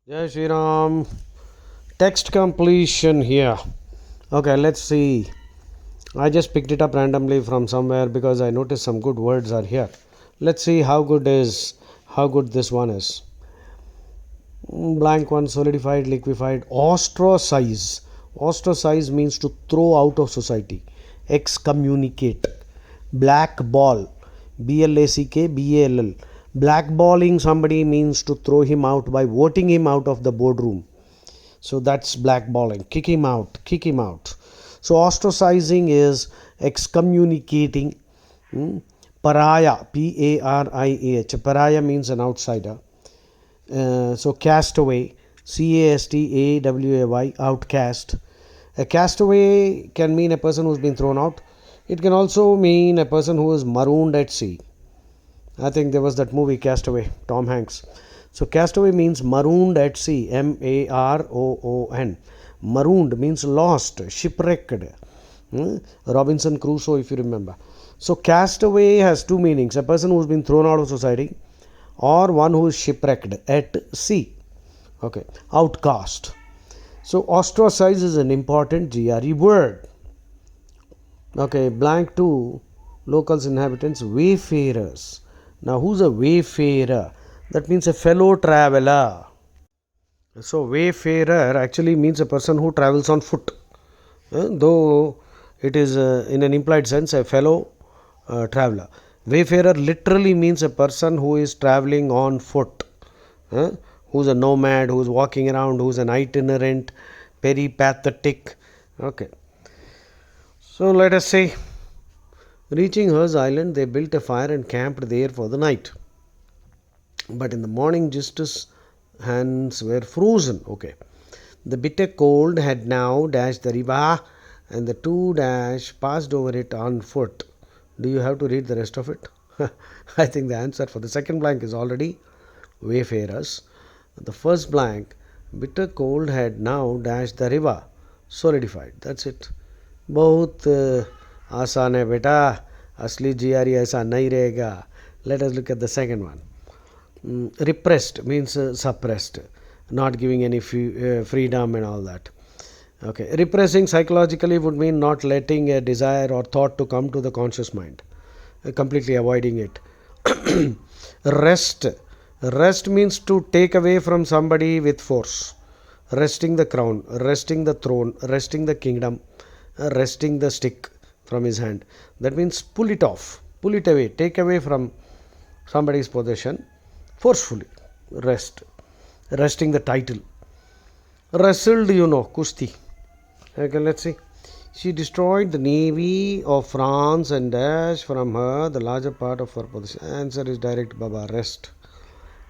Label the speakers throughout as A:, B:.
A: Jai Shri Ram. Text completion here. Okay, let's see. I just picked it up randomly from somewhere because I noticed some good words are here. Let's see how good this one is. Blank one, solidified, liquefied, ostracize. Ostracize means to throw out of society, excommunicate. Black ball, BLACK BALL. Blackballing somebody means to throw him out by voting him out of the boardroom. So that's blackballing. Kick him out. Kick him out. So ostracizing is excommunicating. Pariah, PARIAH. Pariah means an outsider. So castaway, CASTAWAY, outcast. A castaway can mean a person who's been thrown out. It can also mean a person who is marooned at sea. I think there was that movie Castaway, Tom Hanks. So castaway means marooned at sea, MAROON. Marooned means lost, shipwrecked. Robinson Crusoe, if you remember. So castaway has two meanings: a person who's been thrown out of society, or one who is shipwrecked at sea. Okay, outcast. So ostracize is an important GRE word. Okay, blank two, locals, inhabitants, wayfarers. Now, who's a wayfarer? That means a fellow traveler. So, wayfarer actually means a person who travels on foot. Though it is in an implied sense a fellow traveler. Wayfarer literally means a person who is traveling on foot, who's a nomad, who's walking around, who's an itinerant, peripatetic. Okay. So, let us say, reaching Hers Island, they built a fire and camped there for the night. But in the morning, Justice's hands were frozen. Okay. The bitter cold had now dashed the river, and the two dash passed over it on foot. Do you have to read the rest of it? I think the answer for the second blank is already wayfarers. The first blank, bitter cold had now dashed the river, solidified. That's it. बहुत आसान है बेटा, असली GRE ऐसा नहीं रहेगा. Let us look at the second one. Repressed means suppressed, not giving any freedom and all that. Okay, repressing psychologically would mean not letting a desire or thought to come to the conscious mind, completely avoiding it. Rest means to take away from somebody with force. Resting the crown, resting the throne, resting the kingdom, resting the stick from his hand. That means pull it off, pull it away, take away from somebody's possession forcefully. Resting the title. Wrestled, kushti. Okay, let's see. She destroyed the navy of France and dashed from her the larger part of her possession. Answer is direct, Baba. Rest.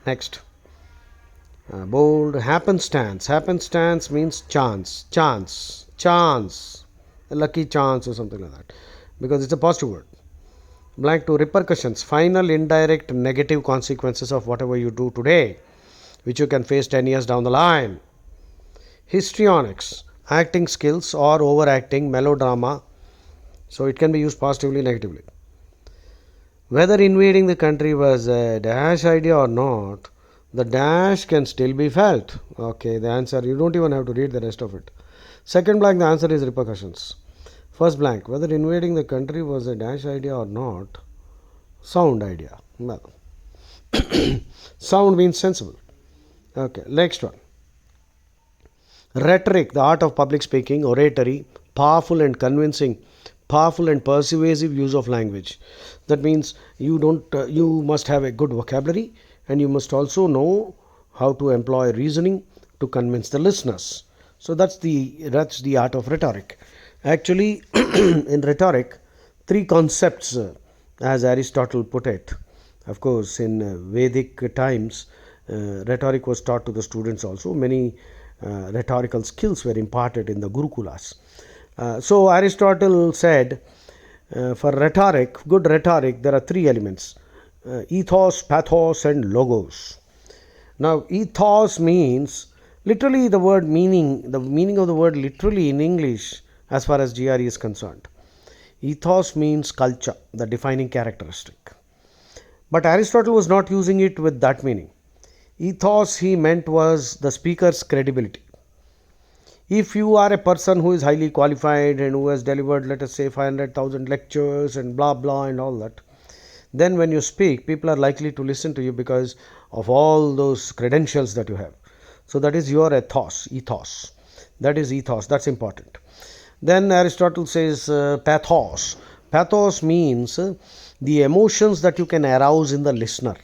A: Next. Bold. Happenstance. Happenstance means chance, a lucky chance or something like that, because it's a positive word. Blank to repercussions, final indirect negative consequences of whatever you do today, which you can face 10 years down the line. Histrionics, acting skills or overacting, melodrama, so it can be used positively, negatively. Whether invading the country was a dash idea or not, the dash can still be felt. Okay, the answer, you don't even have to read the rest of it. Second blank, the answer is repercussions. First blank, whether invading the country was a dash idea or not, sound idea. Well, sound means sensible. Okay, next one. Rhetoric, the art of public speaking, oratory, powerful and convincing, powerful and persuasive use of language. That means you must have a good vocabulary, and you must also know how to employ reasoning to convince the listeners. So that's the art of rhetoric. Actually, in rhetoric, three concepts, as Aristotle put it. Of course, in Vedic times, rhetoric was taught to the students also. Many rhetorical skills were imparted in the Gurukulas. So Aristotle said, for rhetoric, good rhetoric, there are three elements: ethos, pathos, and logos. Now, ethos means literally the meaning of the word literally in English as far as GRE is concerned. Ethos means culture, the defining characteristic. But Aristotle was not using it with that meaning. Ethos he meant was the speaker's credibility. If you are a person who is highly qualified and who has delivered, let us say, 500,000 lectures and blah blah and all that, then when you speak, people are likely to listen to you because of all those credentials that you have. So that is your ethos. That is ethos. That's important. Then Aristotle says pathos. Pathos means the emotions that you can arouse in the listener.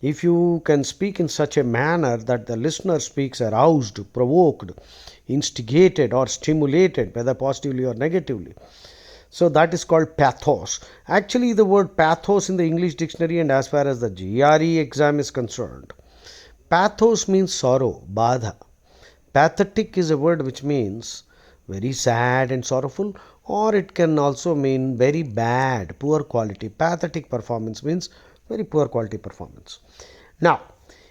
A: If you can speak in such a manner that the listener speaks aroused, provoked, instigated, or stimulated, whether positively or negatively, so that is called pathos. Actually, the word pathos in the English dictionary and as far as the GRE exam is concerned, pathos means sorrow, badha. Pathetic is a word which means very sad and sorrowful, or it can also mean very bad, poor quality. Pathetic performance means very poor quality performance. Now,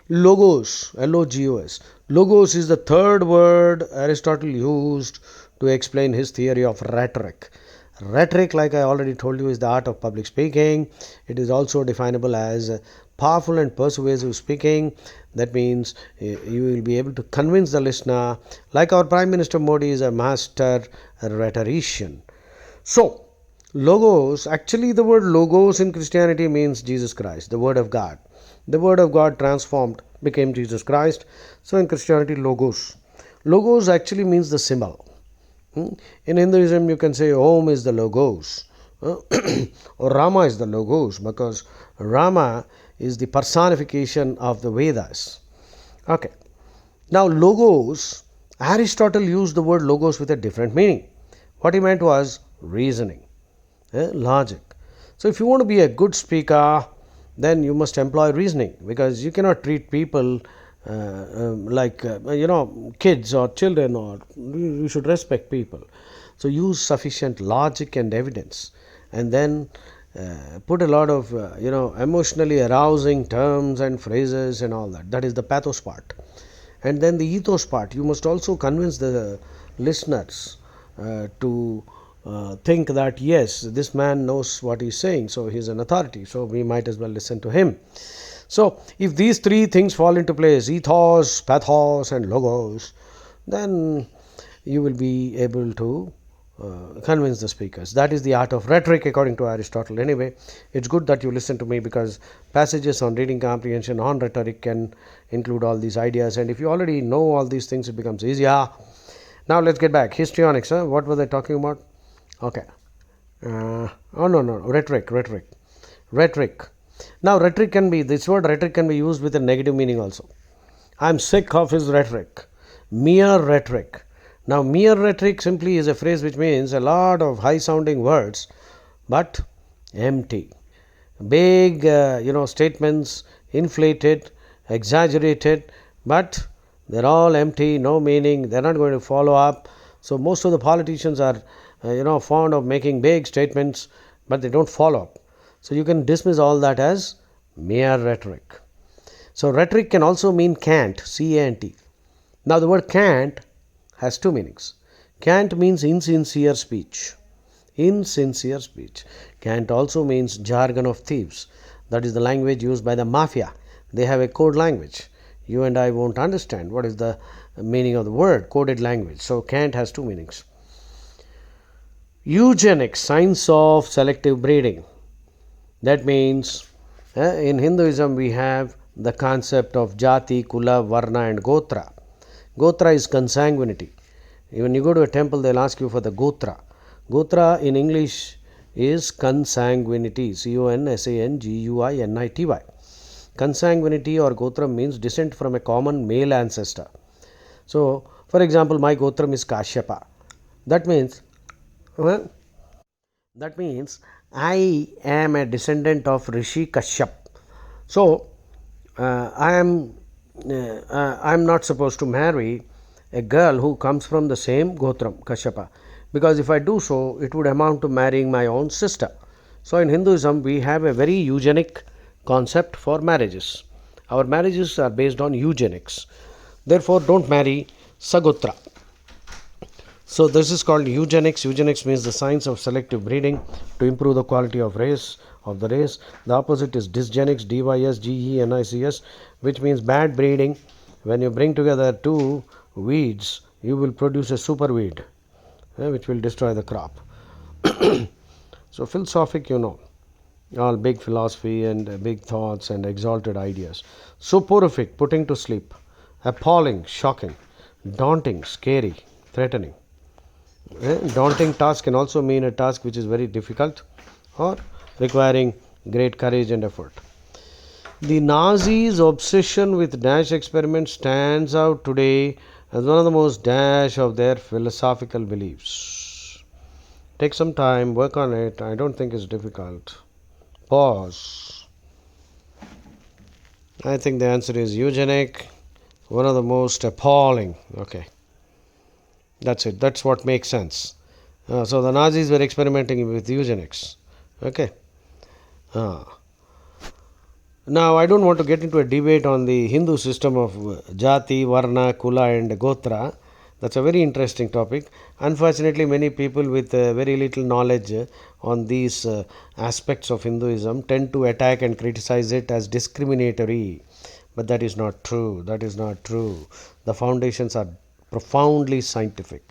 A: logos, Logos. Logos is the third word Aristotle used to explain his theory of rhetoric. Rhetoric, like I already told you, is the art of public speaking. It is also definable as powerful and persuasive speaking. That means you will be able to convince the listener, like our Prime Minister Modi is a master rhetorician. So, logos, actually the word logos in Christianity means Jesus Christ, the Word of God. The Word of God transformed became Jesus Christ. So in Christianity, logos. Logos actually means the symbol. In Hinduism, you can say Om is the logos, or Rama is the logos, because Rama is the personification of the Vedas. Okay. Now, logos, Aristotle used the word logos with a different meaning. What he meant was reasoning, logic. So, if you want to be a good speaker, then you must employ reasoning, because you cannot treat people like kids or children, or you should respect people. So use sufficient logic and evidence, and then put a lot of emotionally arousing terms and phrases and all that. That is the pathos part. And then the ethos part, you must also convince the listeners to think that yes, this man knows what he's saying, so he's an authority, so we might as well listen to him. So, if these three things fall into place, ethos, pathos, and logos, then you will be able to convince the speakers. That is the art of rhetoric according to Aristotle. Anyway, it's good that you listen to me, because passages on reading comprehension on rhetoric can include all these ideas, and if you already know all these things, it becomes easier. Now let's get back. Histrionics, what was I talking about? Okay. Rhetoric. Now, this word rhetoric can be used with a negative meaning also. I'm sick of his rhetoric. Mere rhetoric. Now, mere rhetoric simply is a phrase which means a lot of high sounding words, but empty. Big, statements, inflated, exaggerated, but they're all empty, no meaning, they're not going to follow up. So, most of the politicians are, fond of making big statements, but they don't follow up. So you can dismiss all that as mere rhetoric. So rhetoric can also mean cant, C-A-N-T. Now the word cant has two meanings. Cant means insincere speech. Insincere speech. Cant also means jargon of thieves. That is the language used by the mafia. They have a code language. You and I won't understand what is the meaning of the word, coded language. So cant has two meanings. Eugenics, science of selective breeding. That means in Hinduism we have the concept of jati, kula, varna and gotra. Gotra is consanguinity. When you go to a temple, they'll ask you for the gotra. Gotra in English is consanguinity, Consanguinity. Consanguinity or gotra means descent from a common male ancestor. So, for example, my gotram is Kashyapa. That means I am a descendant of Rishi Kashyap. So, I am not supposed to marry a girl who comes from the same Gotram, Kashyapa, because if I do so, it would amount to marrying my own sister. So, in Hinduism, we have a very eugenic concept for marriages. Our marriages are based on eugenics. Therefore, don't marry Sagotra. So this is called eugenics. Eugenics means the science of selective breeding to improve the quality of the race. The opposite is dysgenics, dysgenics, which means bad breeding. When you bring together two weeds, you will produce a super weed, which will destroy the crop. So philosophic, all big philosophy and big thoughts and exalted ideas. Soporific, putting to sleep. Appalling, shocking. Daunting, scary, threatening. Daunting task can also mean a task which is very difficult or requiring great courage and effort. The Nazis' obsession with dash experiments stands out today as one of the most dash of their philosophical beliefs. Take some time, work on it. I don't think it's difficult. Pause. I think the answer is eugenic, one of the most appalling. Okay, that's it. That's what makes sense. So the Nazis were experimenting with eugenics. Okay. Now, I don't want to get into a debate on the Hindu system of Jati, Varna, Kula, and Gotra. That's a very interesting topic. Unfortunately, many people with very little knowledge on these aspects of Hinduism tend to attack and criticize it as discriminatory. But that is not true. That is not true. The foundations are profoundly scientific.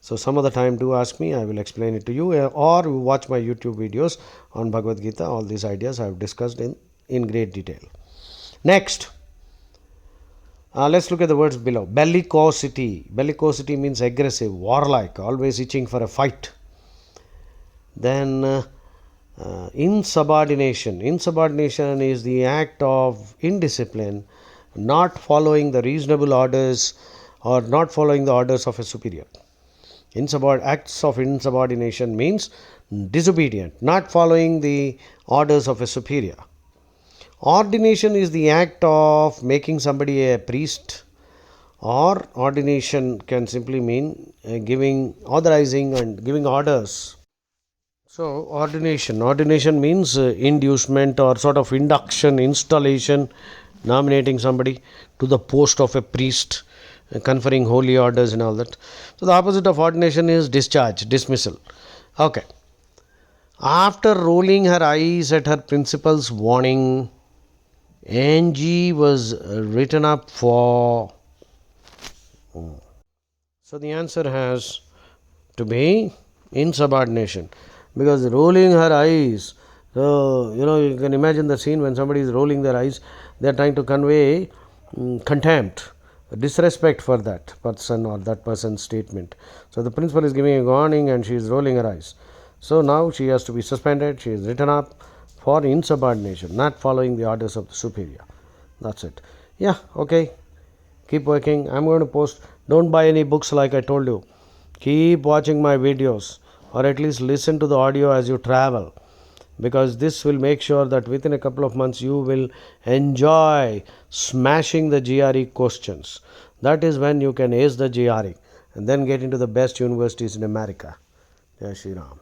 A: So, some other time, do ask me, I will explain it to you, or watch my YouTube videos on Bhagavad Gita. All these ideas I have discussed in great detail. Next, let's look at the words below. Bellicosity. Bellicosity means aggressive, warlike, always itching for a fight. Then insubordination. Insubordination is the act of indiscipline, not following the reasonable orders or not following the orders of a superior. Acts of insubordination means disobedient, not following the orders of a superior. Ordination is the act of making somebody a priest, or ordination can simply mean authorizing and giving orders. So ordination means inducement or sort of induction, installation, nominating somebody to the post of a priest, conferring holy orders and all that. So the opposite of ordination is discharge, dismissal. Okay. After rolling her eyes at her principal's warning, Angie was written up for. So the answer has to be insubordination, because rolling her eyes. So you can imagine the scene when somebody is rolling their eyes. They are trying to convey contempt, disrespect for that person or that person's statement. So the principal is giving a warning and she is rolling her eyes. So now she has to be suspended. She is written up for insubordination, not following the orders of the superior. That's it. Yeah, okay. Keep working. I'm going to post. Don't buy any books like I told you. Keep watching my videos, or at least listen to the audio as you travel, because this will make sure that within a couple of months you will enjoy smashing the GRE questions. That is when you can ace the GRE and then get into the best universities in America. Jai Shri Ram.